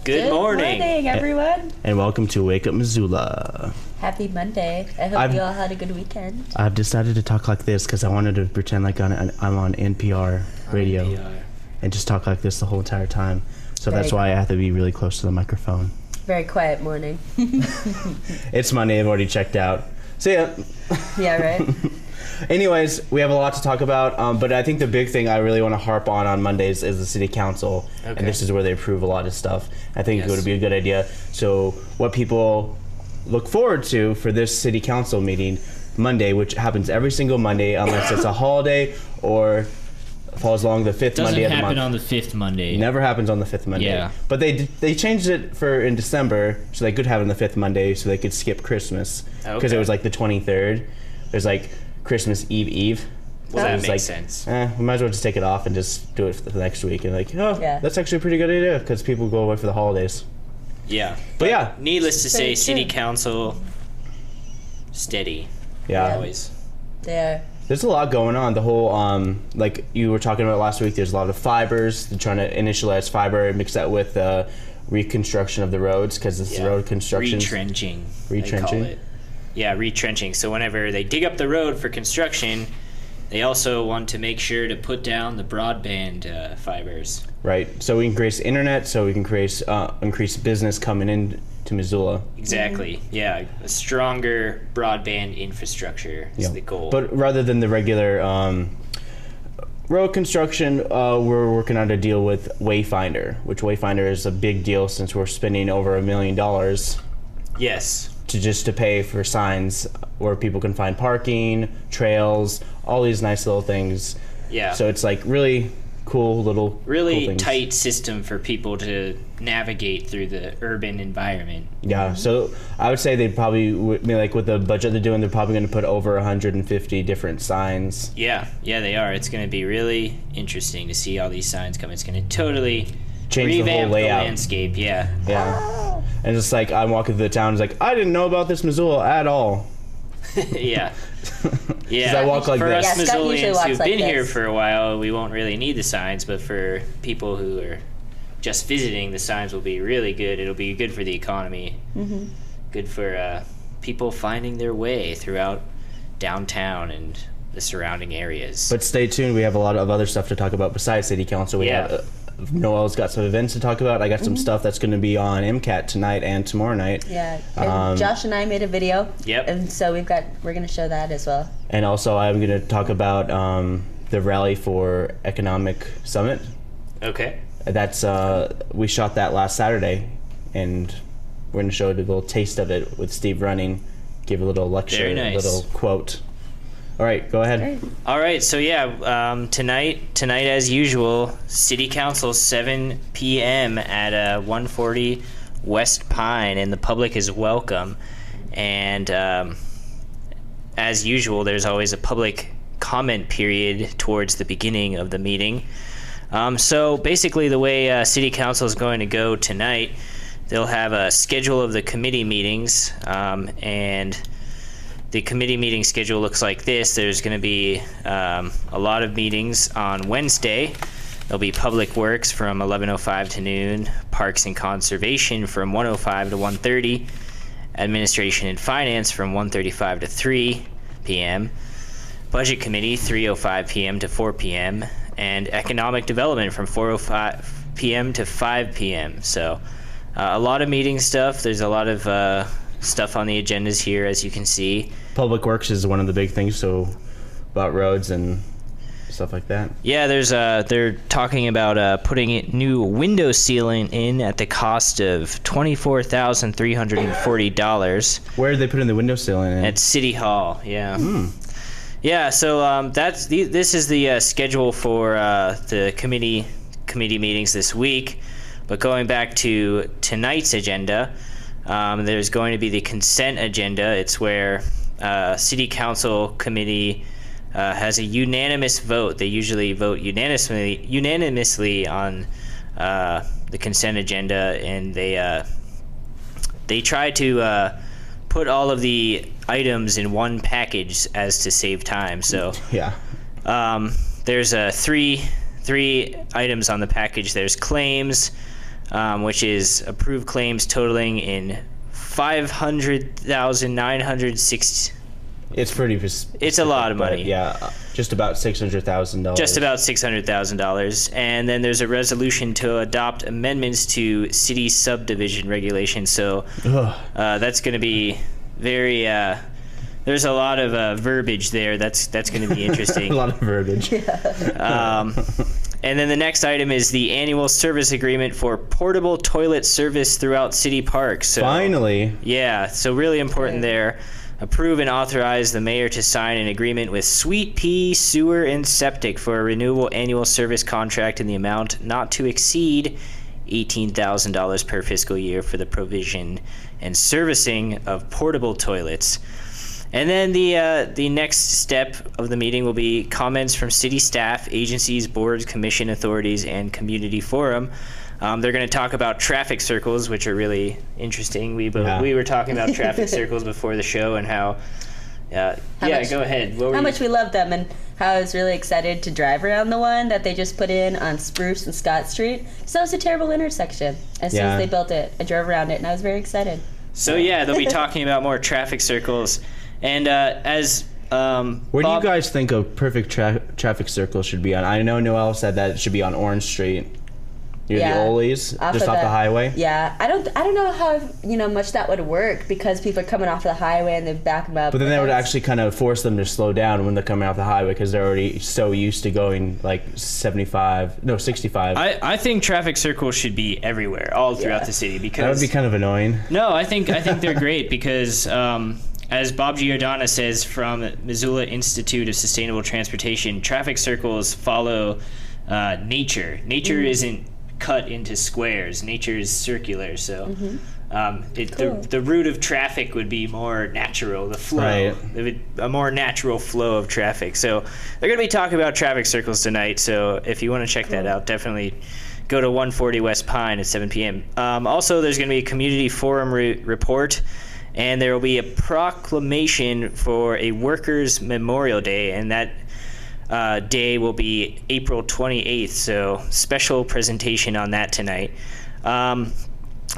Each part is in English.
Good morning. Good morning, everyone. And welcome to Wake Up Missoula. Happy Monday. I hope you all had a good weekend. I've decided to talk like this because I wanted to pretend like I'm on NPR radio and just talk like this the whole entire time. So that's why I have to be really close to the microphone. Very quiet morning. It's Monday. I've already checked out. See ya. Yeah, right? Anyways, we have a lot to talk about, but I think the big thing I really want to harp on Mondays is the city council, and this is where they approve a lot of stuff. I think it would be a good idea. So what people look forward to for this city council meeting Monday, which happens every single Monday unless it's a holiday or falls along the fifth Monday of the month. Doesn't happen on the fifth Monday. Never happens on the fifth Monday. Yeah. But they changed it for in December so they could have it on the fifth Monday so they could skip Christmas because it was like the 23rd. There's like Christmas Eve. Well, that makes sense. We might as well just take it off and just do it for the next week. And that's actually a pretty good idea because people go away for the holidays. Yeah. But yeah. Needless to say, city council, steady. Yeah. Always. They are. There's a lot going on. The whole, like you were talking about last week, there's a lot of fibers. They're trying to initialize fiber and mix that with reconstruction of the roads because it's road construction. Retrenching. Retrenching? Yeah, retrenching. So whenever they dig up the road for construction, they also want to make sure to put down the broadband fibers. Right. So we can increase internet, so we can increase business coming in to Missoula. Exactly. Mm-hmm. Yeah, a stronger broadband infrastructure is the goal. But rather than the regular road construction, we're working on a deal with Wayfinder, which Wayfinder is a big deal since we're spending over $1 million. Yes. To pay for signs where people can find parking, trails, all these nice little things. Yeah. So it's like really cool little really tight system for people to navigate through the urban environment. Yeah. So I would say they probably like with the budget they're doing, they're probably going to put over 150 different signs. Yeah, they are. It's going to be really interesting to see all these signs come. It's going to totally change revamp the whole layout. The landscape. Yeah. And it's like I'm walking through the town. It's like I didn't know about this Missoula at all. Yeah. I walk like for this. us Missoulians who've been here for a while, we won't really need the signs. But for people who are just visiting, the signs will be really good. It'll be good for the economy. Mm-hmm. Good for people finding their way throughout downtown and the surrounding areas. But stay tuned. We have a lot of other stuff to talk about besides city council. We have. Noel's got some events to talk about. I got some stuff that's going to be on MCAT tonight and tomorrow night. Yeah, and Josh and I made a video. Yep. And so we're going to show that as well. And also I'm going to talk about the rally for Economic Summit. Okay. That's we shot that last Saturday, and we're going to show a little taste of it with Steve running, give a little lecture, Very nice. A little quote. All right, go ahead. All right, so tonight as usual, City Council 7 p.m. at 140 West Pine, and the public is welcome. And as usual, there's always a public comment period towards the beginning of the meeting. So basically, the way City Council is going to go tonight, they'll have a schedule of the committee meetings, and the committee meeting schedule looks like this. There's going to be a lot of meetings on Wednesday. There'll be Public Works from 11:05 to noon, Parks and Conservation from 1:05 to 1:30, Administration and Finance from 1:35 to 3 p.m., Budget Committee 3:05 p.m. to 4 p.m., and Economic Development from 4:05 p.m. to 5 p.m. So a lot of meeting stuff. There's a lot of stuff on the agendas here, as you can see. Public Works is one of the big things, so about roads and stuff like that. Yeah, there's they're talking about putting new window sealing in at the cost of $24,340. Where did they put in the window sealing? At City Hall. Yeah. Yeah. So this is the schedule for the committee meetings this week. But going back to tonight's agenda. There's going to be the consent agenda. It's where City Council committee has a unanimous vote. They usually vote unanimously on the consent agenda, and they try to put all of the items in one package as to save time. So there's three items on the package. There's claims, which is approved claims totaling in $500,960. It's pretty. It's a lot of money. Yeah, just about $600,000. Just about $600,000. And then there's a resolution to adopt amendments to city subdivision regulations. So that's going to be very. There's a lot of verbiage there. That's going to be interesting. A lot of verbiage. And then the next item is the annual service agreement for portable toilet service throughout city parks. So, finally. Yeah, so really important there. Approve and authorize the mayor to sign an agreement with Sweet Pea Sewer and Septic for a renewable annual service contract in the amount not to exceed $18,000 per fiscal year for the provision and servicing of portable toilets. And then the next step of the meeting will be comments from city staff, agencies, boards, commission authorities, and community forum. They're going to talk about traffic circles, which are really interesting. We were talking about traffic circles before the show and how go ahead. How much we love them and how I was really excited to drive around the one that they just put in on Spruce and Scott Street. So it was a terrible intersection. As soon as they built it, I drove around it and I was very excited. So they'll be talking about more traffic circles. And where do you guys think a perfect traffic circle should be on? I know Noelle said that it should be on Orange Street. Near the Ole's, just off the highway. Yeah, I don't know how much that would work because people are coming off the highway and they back them up. But then that would actually kind of force them to slow down when they're coming off the highway because they're already so used to going like 65. I think traffic circles should be everywhere, all throughout the city, because that would be kind of annoying. No, I think they're great because. As Bob Giordana says from Missoula Institute of Sustainable Transportation, traffic circles follow nature. Nature isn't cut into squares. Nature is circular. So the route of traffic would be more natural. The flow, a more natural flow of traffic. So they're going to be talking about traffic circles tonight. So if you want to check that out, definitely go to 140 West Pine at 7 p.m. Also, there's going to be a community forum report. And there will be a proclamation for a Workers' Memorial Day, and that day will be April 28th, so special presentation on that tonight.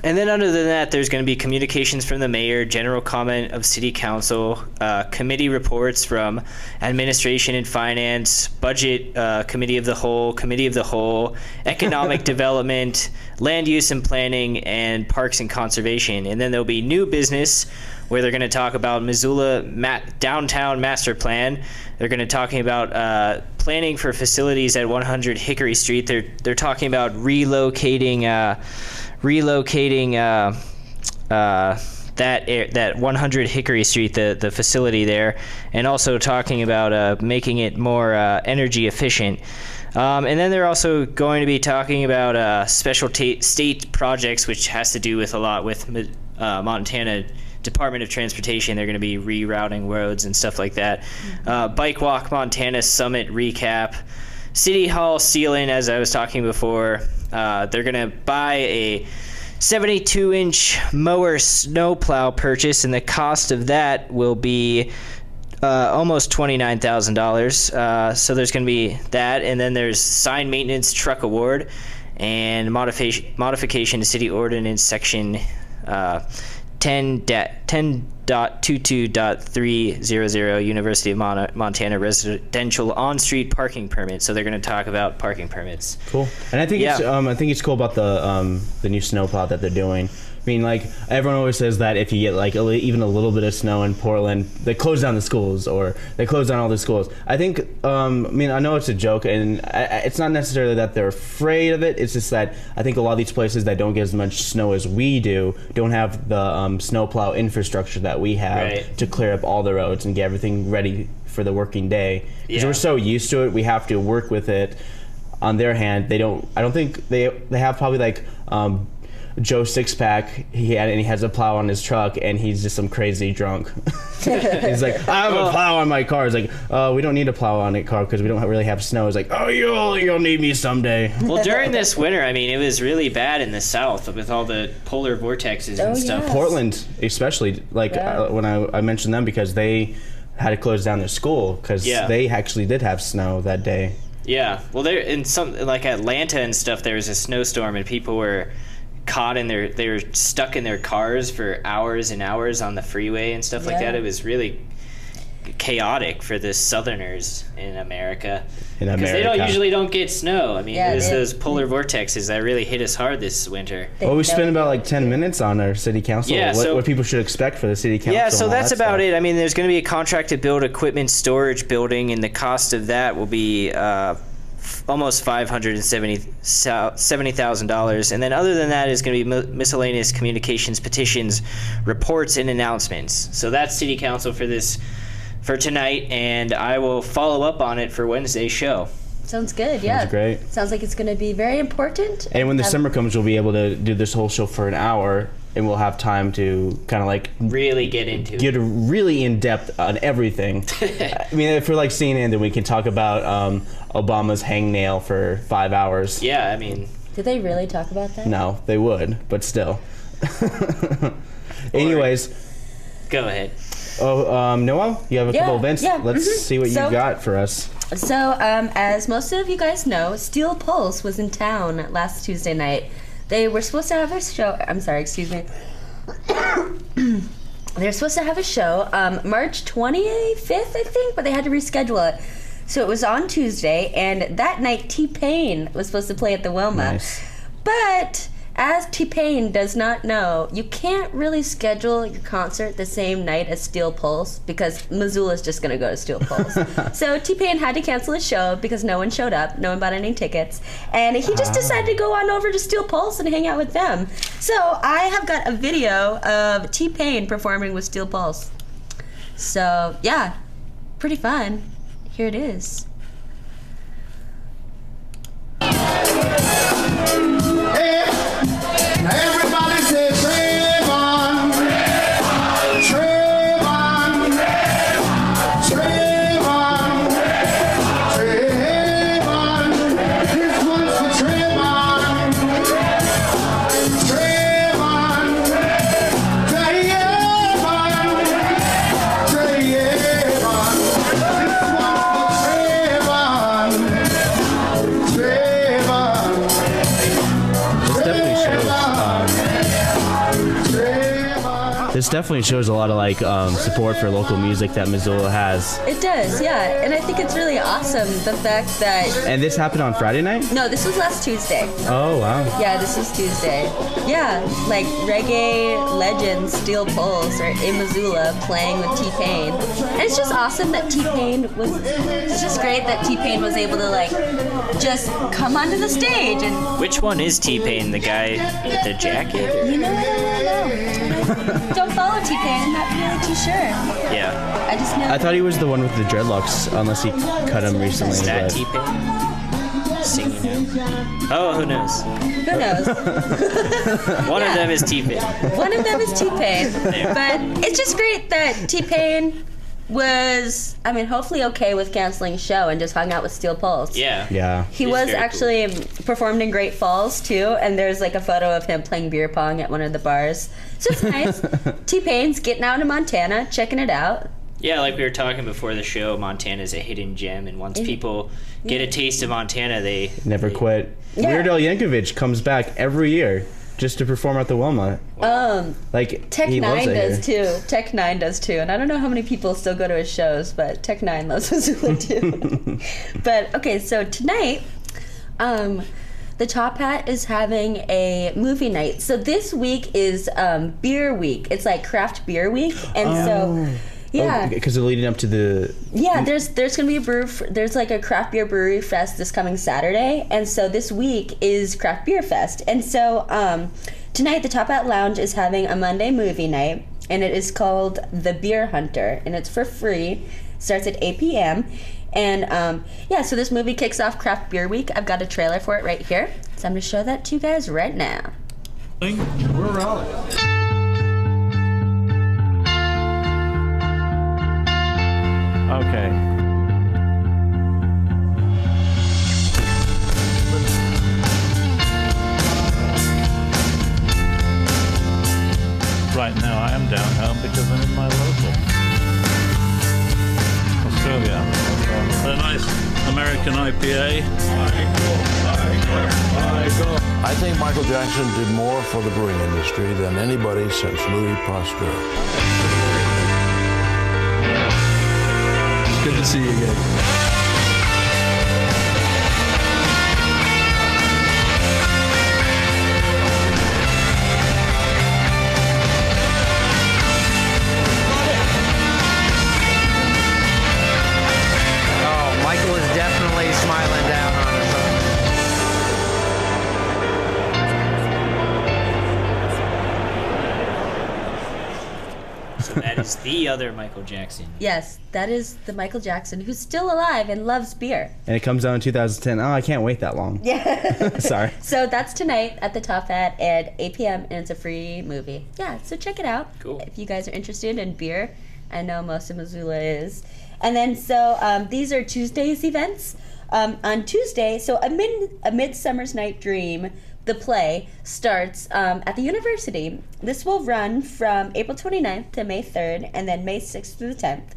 And then other than that, there's going to be communications from the mayor, general comment of city council, committee reports from administration and finance, budget committee of the whole, economic development, land use and planning, and parks and conservation. And then there'll be new business where they're going to talk about Missoula downtown master plan. They're going to talking about planning for facilities at 100 Hickory Street. They're talking about relocating that 100 Hickory Street, the facility there, and also talking about making it more energy efficient. And then they're also going to be talking about special state projects, which has to do with a lot with Montana Department of Transportation. They're going to be rerouting roads and stuff like that. Bike Walk Montana Summit recap. City Hall ceiling, as I was talking before. They're going to buy a 72-inch mower snowplow purchase, and the cost of that will be almost $29,000. So there's going to be that, and then there's sign maintenance truck award and modification to city ordinance section 10.22.300 University of Montana residential on-street parking permit. So they're going to talk about parking permits. Cool. And I think it's cool about the new snowplow that they're doing. I mean, like, everyone always says that if you get like even a little bit of snow in Portland, they close down the schools or they close down all the schools. I think, I know it's a joke, and it's not necessarily that they're afraid of it. It's just that I think a lot of these places that don't get as much snow as we do don't have the snowplow infrastructure that we have to clear up all the roads and get everything ready for the working day. Because we're so used to it, we have to work with it. On their hand, they don't. I don't think they have probably like. Joe Sixpack, he has a plow on his truck, and he's just some crazy drunk. He's like, I have a plow on my car. It's like, we don't need a plow on a car because we don't really have snow. It's like, you'll need me someday. Well, during this winter, I mean, it was really bad in the south with all the polar vortexes and stuff. Yes. Portland, especially, when I mentioned them because they had to close down their school because they actually did have snow that day. Yeah, well, there in some like Atlanta and stuff, there was a snowstorm and people were they were stuck in their cars for hours and hours on the freeway and stuff like that. It was really chaotic for the Southerners in America. Because they usually don't get snow. I mean, it was those polar vortexes that really hit us hard this winter. Well, we spent about like 10 minutes on our city council. Yeah, what people should expect for the city council. Yeah, so that's about it. I mean, there's going to be a contract to build equipment storage building, and the cost of that will be almost $570,000. And then other than that is going to be miscellaneous communications, petitions, reports, and announcements. So that's city council for tonight, and I will follow up on it for Wednesday's show. Sounds good, yeah. Sounds great. Sounds like it's going to be very important. And when the summer comes, we'll be able to do this whole show for an hour, and we'll have time to kind of like really get really in depth on everything. I mean, if we're like CNN, then we can talk about Obama's hangnail for 5 hours. Yeah, I mean, did they really talk about that? No, they would, but still. Anyways, go ahead. Oh, Noah, you have a couple events. Yeah. Let's see what you got for us. So, as most of you guys know, Steel Pulse was in town last Tuesday night. They were supposed to have a show. I'm sorry, excuse me. They were supposed to have a show March 25th, I think, but they had to reschedule it. So it was on Tuesday, and that night T-Pain was supposed to play at the Wilma. Nice. But as T-Pain does not know, you can't really schedule your concert the same night as Steel Pulse because Missoula's just going to go to Steel Pulse. So T-Pain had to cancel his show because no one showed up, no one bought any tickets, and he just decided to go on over to Steel Pulse and hang out with them. So I have got a video of T-Pain performing with Steel Pulse. So yeah, pretty fun. Here it is. Now everybody say Trayvon, Trayvon, Trayvon, Trayvon. This one's for Trayvon, Trayvon, Trayvon, Trayvon. This one's for Trayvon, Trayvon. This definitely shows a lot of like support for local music that Missoula has. It does, yeah, and I think it's really awesome the fact that. And this happened on Friday night? No, this was last Tuesday. Oh wow. Yeah, this is Tuesday. Yeah, like reggae legends Steel Pulse are in Missoula playing with T-Pain. And it's just awesome that T-Pain was. It's just great that T-Pain was able to like just come onto the stage and. Which one is T-Pain? The guy with the jacket? Or? You know, I don't know. Don't follow T-Pain. I'm not really too sure. Yeah. I just know. I thought he was the one with the dreadlocks, unless he cut him recently. Is that T-Pain? Singing now? Oh, who knows? Who knows? One of them is T-Pain. One of them is T-Pain. But it's just great that T-Pain was, I mean, hopefully okay with canceling show and just hung out with Steel Pulse. Yeah. Yeah. He was actually performed in Great Falls too, and there's like a photo of him playing beer pong at one of the bars. So it's nice. T-Pain's getting out in Montana, checking it out. Yeah, like we were talking before the show, Montana's a hidden gem, and once people get a taste of Montana, they never quit. Yeah. Weird Al Yankovic comes back every year just to perform at the Wilma. Like Tech he Nine loves it does here. too. Tech Nine does too, and I don't know how many people still go to his shows, but Tech Nine loves Missoula too. But okay, so tonight, the Top Hat is having a movie night. So this week is beer week. It's like craft beer week, and so. Yeah, because they're leading up to the. Yeah, there's gonna be there's like a craft beer brewery fest this coming Saturday, and so this week is craft beer fest, and so tonight the Top Hat Lounge is having a Monday movie night, and it is called The Beer Hunter, and it's for free. Starts at 8 p.m. And yeah, so this movie kicks off Craft Beer Week. I've got a trailer for it right here, so I'm gonna show that to you guys right now. We're rolling. Okay. Right now I am down home because I'm in my local Australia. A nice American IPA. I think think Michael Jackson did more for the brewing industry than anybody since Louis Pasteur. Good to see you again. Michael is definitely smiling down on us. So that is the other Michael Jackson. Yes, that is the Michael Jackson who's still alive and loves beer. And it comes out in 2010. Oh, I can't wait that long. Yeah. Sorry. So that's tonight at the Top Hat at 8 p.m. and it's a free movie. Yeah, so check it out. Cool. If you guys are interested in beer. I know most of Missoula is. And then, so these are Tuesday's events. On Tuesday, so A Midsummer's Night Dream, the play, starts at the university. This will run from April 29th to May 3rd, and then May 6th through the 10th.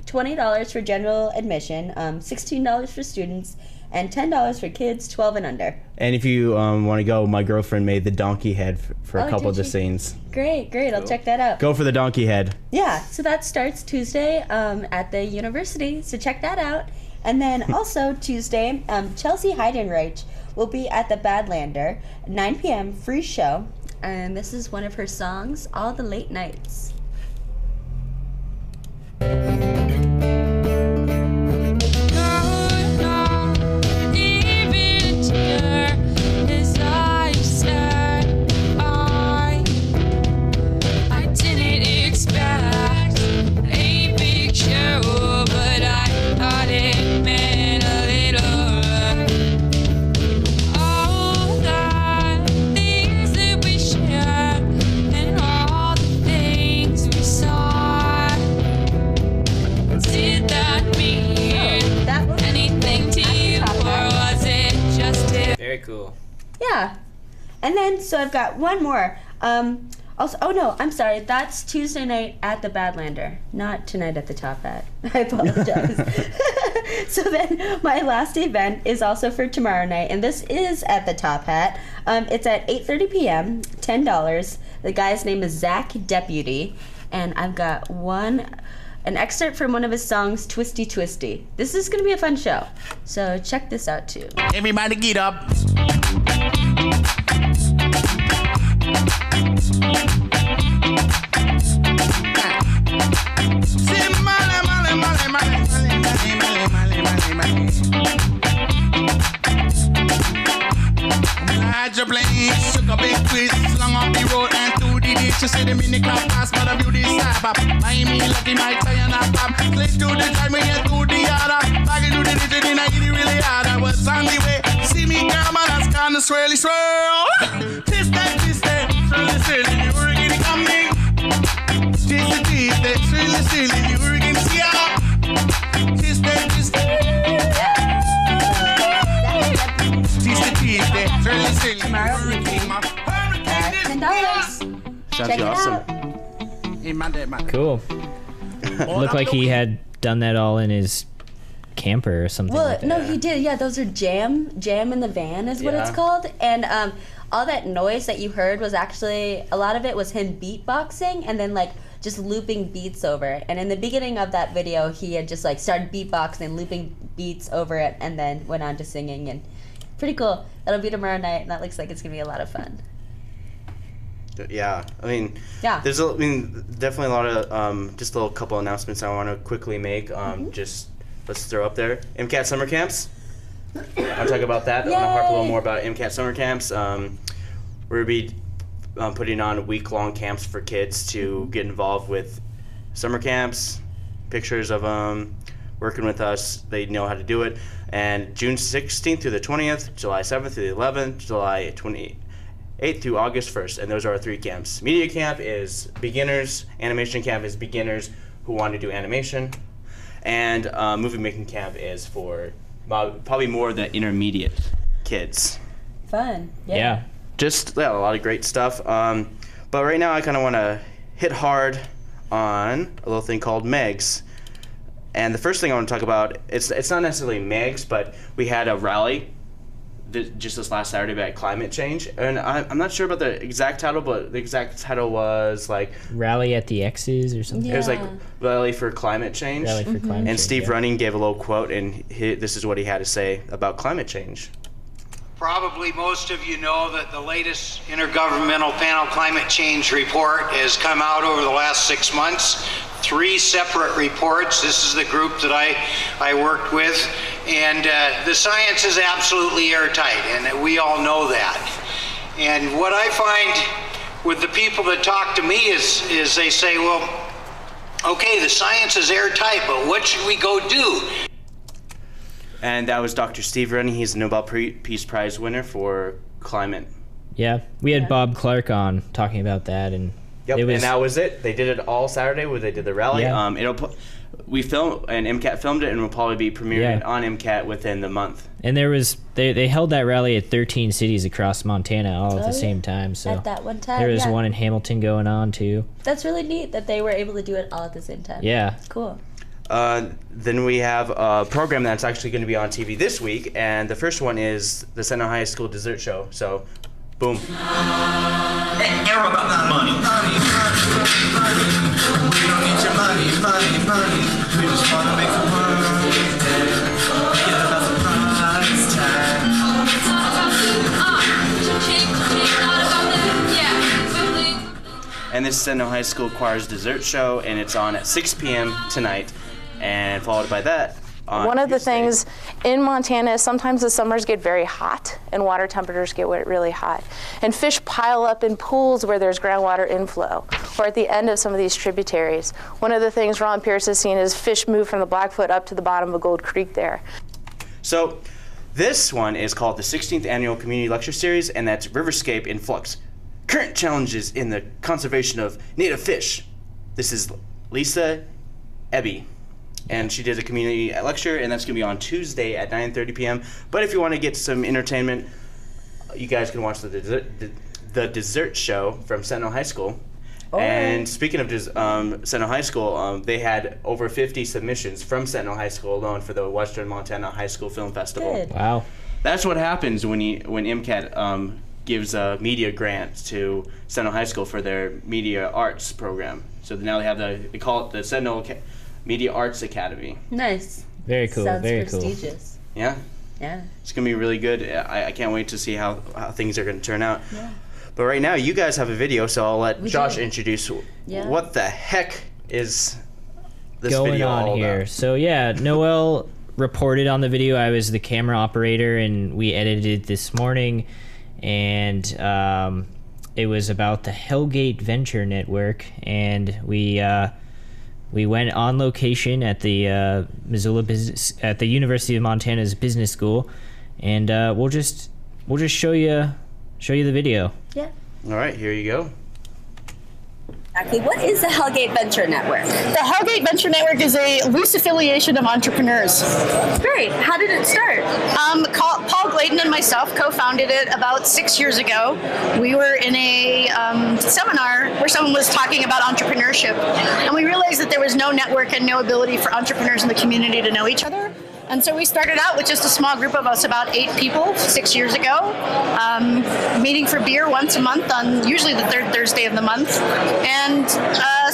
$20 for general admission, $16 for students, and $10 for kids 12 and under. And if you want to go, my girlfriend made the donkey head for a couple of the she? scenes. Great. I'll check that out. Go for the donkey head. Yeah, so that starts Tuesday at the university, so check that out. And then also Tuesday, Chelsea Heidenreich will be at the Badlander, 9 p.m., free show. And this is one of her songs, All the Late Nights. Cool. Yeah. And then, so I've got one more. Also, oh no, I'm sorry. That's Tuesday night at the Badlander, not tonight at the Top Hat. I apologize. So then, my last event is also for tomorrow night, and this is at the Top Hat. It's at 8:30 p.m., $10. The guy's name is Zach Deputy, and I've got an excerpt from one of his songs, Twisty Twisty. This is going to be a fun show, so check this out too. Everybody get up. Hydroplane, took a big twist, slung off the road and through the ditch. You see the mini car pass, but I view this side up. Miami, lucky my tire and a pop. Slid through the time when you through the yard. Back into the ditch, and I hit it really hard. I was on the way. See me come on, that's kinda swirly swirl. Twist that, swirly swirly, you were getting coming. Twist that, swirly swirly, you were getting see ya. Twist that. Tomorrow evening at $10. Sounds Check awesome. it out. Cool. Looked like he had done that all in his camper or something. Well, like that. no, he did. Yeah, those are jam in the van is what it's called. And all that noise that you heard was actually, a lot of it was him beatboxing and then like just looping beats over it. And in the beginning of that video, he had just like started beatboxing, looping beats over it, and then went on to singing. And pretty cool. That'll be tomorrow night, and that looks like it's gonna be a lot of fun. Yeah, I mean, Yeah. there's definitely a lot of just a little couple announcements I want to quickly make. Just let's throw up there MCAT summer camps. I'll talk about that. I want to harp a little more about MCAT summer camps. We're gonna be putting on week-long camps for kids to get involved with summer camps. Pictures of them working with us. They know how to do it. And June 16th through the 20th, July 7th through the 11th, July 28th through August 1st. And those are our 3 camps. Media camp is beginners. Animation camp is beginners who want to do animation. And movie making camp is for probably more the intermediate kids. Fun. Yeah. Just a lot of great stuff. But right now I kind of want to hit hard on a little thing called MEGS. And the first thing I want to talk about, it's not necessarily MEGS, but we had a rally just this last Saturday about climate change, and I'm not sure about the exact title, but the exact title was like Rally at the X's or something. Yeah. It was like Rally for Climate Change. Rally for Climate Change. And Steve yeah. Running gave a little quote, and this is what he had to say about climate change. Probably most of you know that the latest Intergovernmental Panel Climate Change report has come out over the last 6 months. 3 separate reports. This is the group that I worked with. And the science is absolutely airtight, and we all know that. And what I find with the people that talk to me is they say, well, okay, the science is airtight, but what should we go do? And that was Dr. Steve Running. He's a Nobel Peace Prize winner for climate. Yeah, we had Bob Clark on talking about that, and Yep, it was, and that was it. They did it all Saturday where they did the rally. Yeah. We filmed, and MCAT filmed it, and will probably be premiering on MCAT within the month. And there was they held that rally at 13 cities across Montana all at the same time. So at that one time, there was one in Hamilton going on too. That's really neat that they were able to do it all at the same time. Yeah. Cool. Then we have a program that's actually going to be on TV this week, and the first one is the Sentinel High School Dessert Show. So, boom. Arrow about that money. We don't need your money. We just want to make the world forget about the price tag. And this is Sentinel High School Choir's Dessert Show, and it's on at 6 p.m. tonight, and followed by that on One of the Tuesday. things in Montana is sometimes the summers get very hot and water temperatures get really hot. And fish pile up in pools where there's groundwater inflow or at the end of some of these tributaries. One of the things Ron Pierce has seen is fish move from the Blackfoot up to the bottom of Gold Creek there. So this one is called the 16th Annual Community Lecture Series, and that's Riverscape in Flux. Current challenges in the conservation of native fish. This is Lisa Ebby, and she did a community lecture, and that's going to be on Tuesday at 9:30 p.m. But if you want to get some entertainment, you guys can watch the dessert show from Sentinel High School. Oh. And speaking of Sentinel High School, they had over 50 submissions from Sentinel High School alone for the Western Montana High School Film Festival. Good. Wow. That's what happens when MCAT gives a media grant to Sentinel High School for their media arts program. So now they have they call it the Sentinel Media Arts Academy. Nice. Very cool. Sounds very prestigious. Yeah. Yeah. It's going to be really good. I can't wait to see how things are going to turn out. Yeah. But right now, you guys have a video, so I'll let Josh introduce what the heck is this going video on all here. about. So yeah, Noel reported on the video. I was the camera operator, and we edited it this morning. And it was about the Hellgate Venture Network, and we went on location at the Missoula at the University of Montana's Business School, and we'll just show you the video. Yeah. All right, here you go. Exactly. What is the Hellgate Venture Network? The Hellgate Venture Network is a loose affiliation of entrepreneurs. Great. How did it start? Paul Gladen and myself co-founded it about 6 years ago. We were in a seminar where someone was talking about entrepreneurship, and we realized that there was no network and no ability for entrepreneurs in the community to know each other. And so we started out with just a small group of us, about 8 people, 6 years ago, meeting for beer once a month on usually the third Thursday of the month, and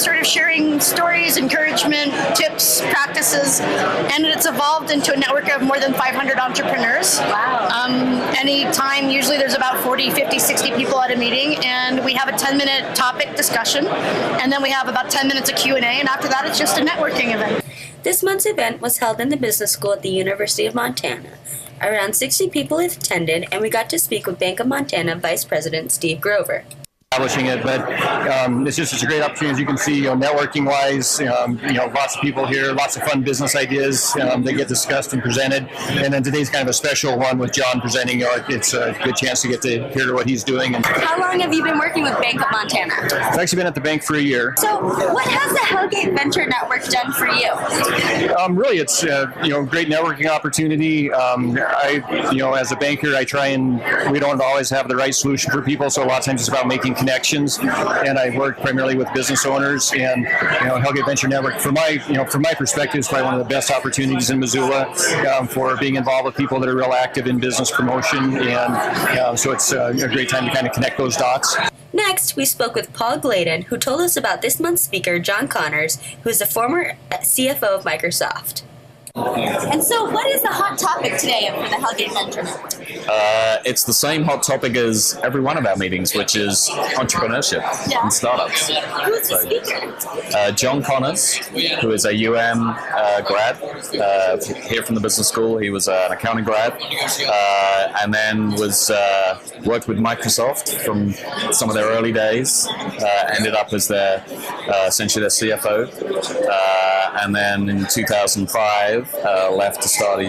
sort of sharing stories, encouragement, tips, practices, and it's evolved into a network of more than 500 entrepreneurs. Wow. Anytime, usually there's about 40, 50, 60 people at a meeting, and we have a 10-minute topic discussion, and then we have about 10 minutes of Q&A, and after that it's just a networking event. This month's event was held in the business school at the University of Montana. Around 60 people attended, and we got to speak with Bank of Montana Vice President Steve Grover. Establishing it, but it's just a great opportunity, as you can see, networking-wise, lots of people here, lots of fun business ideas that get discussed and presented, and then today's kind of a special one with John presenting. It's a good chance to get to hear what he's doing. And how long have you been working with Bank of Montana? I've actually been at the bank for a year. So what has the Hellgate Venture Network done for you? Really, it's great networking opportunity. As a banker, I try and we don't always have the right solution for people, so a lot of times it's about making connections, and I work primarily with business owners. And Hellgate Venture Network, from my perspective, is probably one of the best opportunities in Missoula for being involved with people that are real active in business promotion, and so it's a great time to kind of connect those dots. Next, we spoke with Paul Gladen, who told us about this month's speaker, John Connors, who is the former CFO of Microsoft. And so, what is the hot topic today for the Hellgate Venture Network? It's the same hot topic as every one of our meetings, which is entrepreneurship and startups. Who's the speaker? John Connors, who is a UM grad here from the business school. He was an accounting grad, and then worked with Microsoft from some of their early days. Ended up as essentially their CFO, and then in 2005 left to start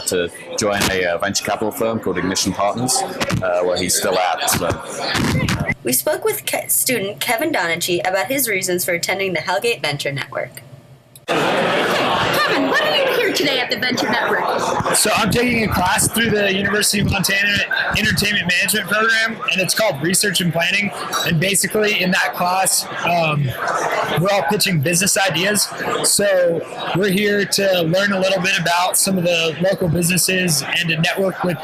to join a venture capital firm called Ignition Partners, where he's still at. So. We spoke with student Kevin Donachie about his reasons for attending the Hellgate Venture Network. Kevin, what are you here today at the Venture Network? So I'm taking a class through the University of Montana Entertainment Management Program, and it's called Research and Planning. And basically in that class, we're all pitching business ideas. So we're here to learn a little bit about some of the local businesses and to network with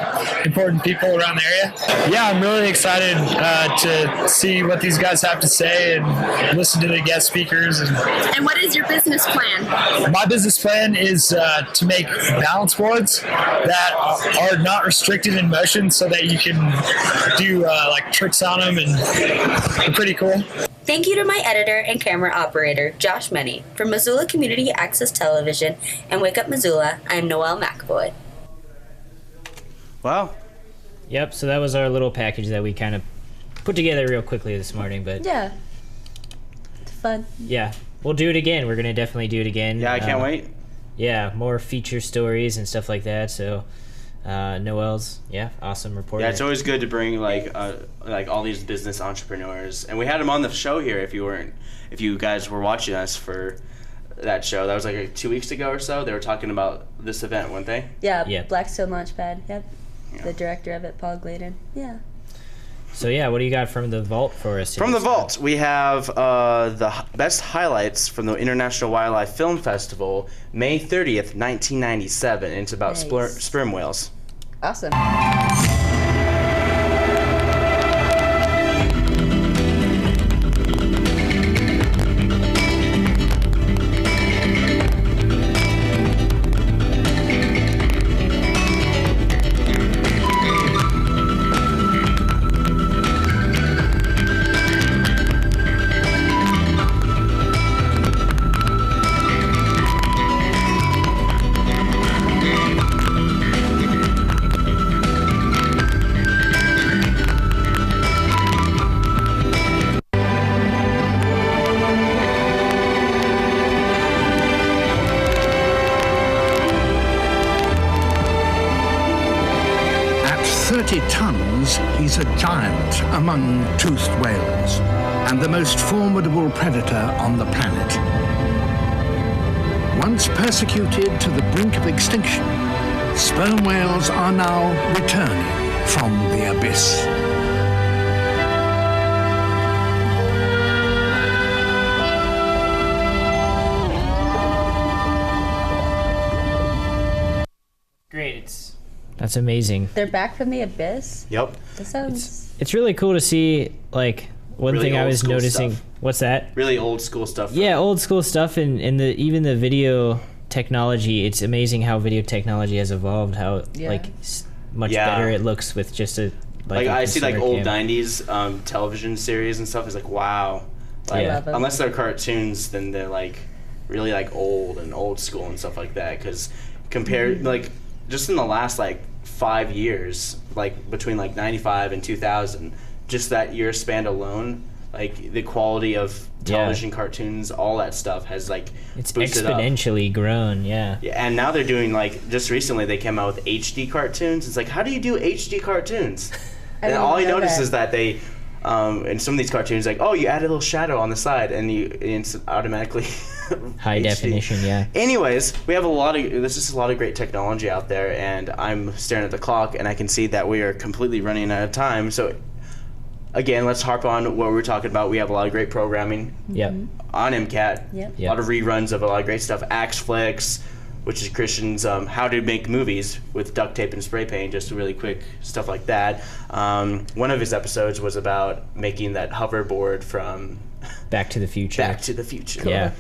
important people around the area. Yeah, I'm really excited to see what these guys have to say and listen to the guest speakers. And what is your business plan? My business plan is to make balance boards that are not restricted in motion, so that you can do like tricks on them, and they're pretty cool. Thank you to my editor and camera operator, Josh Menny. From Missoula Community Access Television and Wake Up Missoula, I'm Noelle McAvoy. Wow. Yep, so that was our little package that we kind of put together real quickly this morning, but yeah, it's fun. Yeah, we'll do it again. We're gonna definitely do it again. Yeah, I can't wait. Yeah, more feature stories and stuff like that. So, Noelle's awesome reporting. Yeah, it's always good to bring like all these business entrepreneurs, and we had them on the show here. If you guys were watching us for that show, that was like 2 weeks ago or so. They were talking about this event, weren't they? Yeah, Blackstone Launchpad. Yep. Yeah. The director of it, Paul Gladen. Yeah. So what do you got from the vault for us? From the vault, we have the best highlights from the International Wildlife Film Festival, May 30th, 1997. And it's about sperm whales. Awesome. He's a giant among toothed whales and the most formidable predator on the planet. Once persecuted to the brink of extinction, sperm whales are now returning from the abyss. Great. That's amazing. They're back from the abyss? Yep. That sounds... It's really cool to see, like, one really thing I was noticing. Stuff. What's that? Really old school stuff. Yeah, old school stuff, and even the video technology. It's amazing how video technology has evolved, how, much better it looks with just a... Like I see, like, old 90s television series and stuff. It's like, wow. Like, unless they're cartoons, then they're, like, really, like, old and old school and stuff like that. Because compared, like, just in the last, like, 5 years, like between like 95 and 2000, just that year span alone, like the quality of television cartoons, all that stuff has like it's boosted exponentially up. grown. Yeah, and now they're doing like just recently they came out with HD cartoons. It's like, how do you do HD cartoons? And all I noticed is that they in some of these cartoons, like, oh, you add a little shadow on the side and it's automatically high definition. Yeah. Anyways, there's just a lot of great technology out there, and I'm staring at the clock and I can see that we are completely running out of time. So again, let's harp on what we were talking about. We have a lot of great programming on MCAT. Yep. A lot of reruns of a lot of great stuff. Axe Flicks, which is Christian's How to Make Movies with duct tape and spray paint, just really quick stuff like that. One of his episodes was about making that hoverboard from Back to the Future. Back to the Future. Yeah.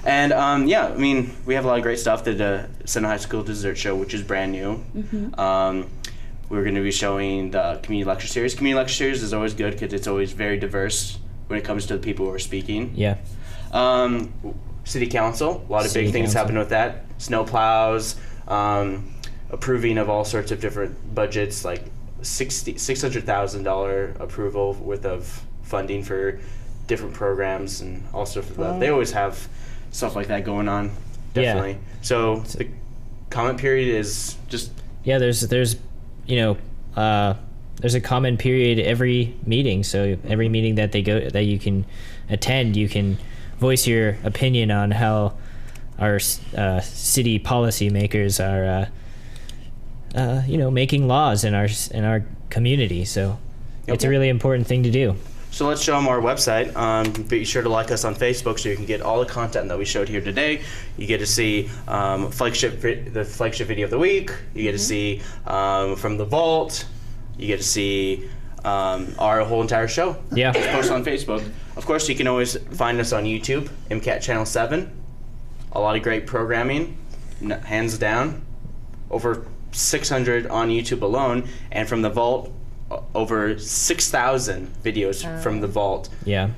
And I mean, we have a lot of great stuff. The Center High School Dessert Show, which is brand new. We're going to be showing the Community Lecture Series. Community Lecture Series is always good because it's always very diverse when it comes to the people who are speaking. Yeah. City Council, a lot of City big things Council. happen with that. Snow plows, approving of all sorts of different budgets, like $600,000 approval worth of funding for different programs and all sorts of that. They always have stuff like that going on, definitely. So the comment period is just... Yeah, there's a comment period every meeting. So every meeting that you can attend, you can voice your opinion on how our city policymakers are, making laws in our community. So it's a really important thing to do. So let's show them our website. Be sure to like us on Facebook so you can get all the content that we showed here today. You get to see the flagship video of the week. You get to see from the vault. You get to see our whole entire show. Yeah. Just post on Facebook. Of course, you can always find us on YouTube, MCAT Channel 7. A lot of great programming, hands down. Over 600 on YouTube alone, and from the vault, over 6,000 videos from the vault. Yeah.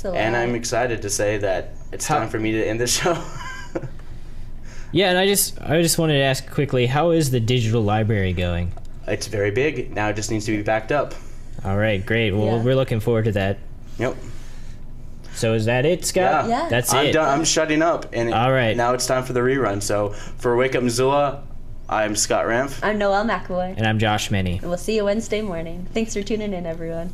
And I'm excited to say that it's time for me to end this show. Yeah, and I just wanted to ask quickly, how is the digital library going? It's very big. Now it just needs to be backed up. All right, great. Well, we're looking forward to that. Yep. So is that it, Scott? Yeah. That's I'm it. done. I'm shutting up. And all right. Now it's time for the rerun. So for Wake Up Missoula, I'm Scott Ramf. I'm Noelle McAvoy. And I'm Josh Many. And we'll see you Wednesday morning. Thanks for tuning in, everyone.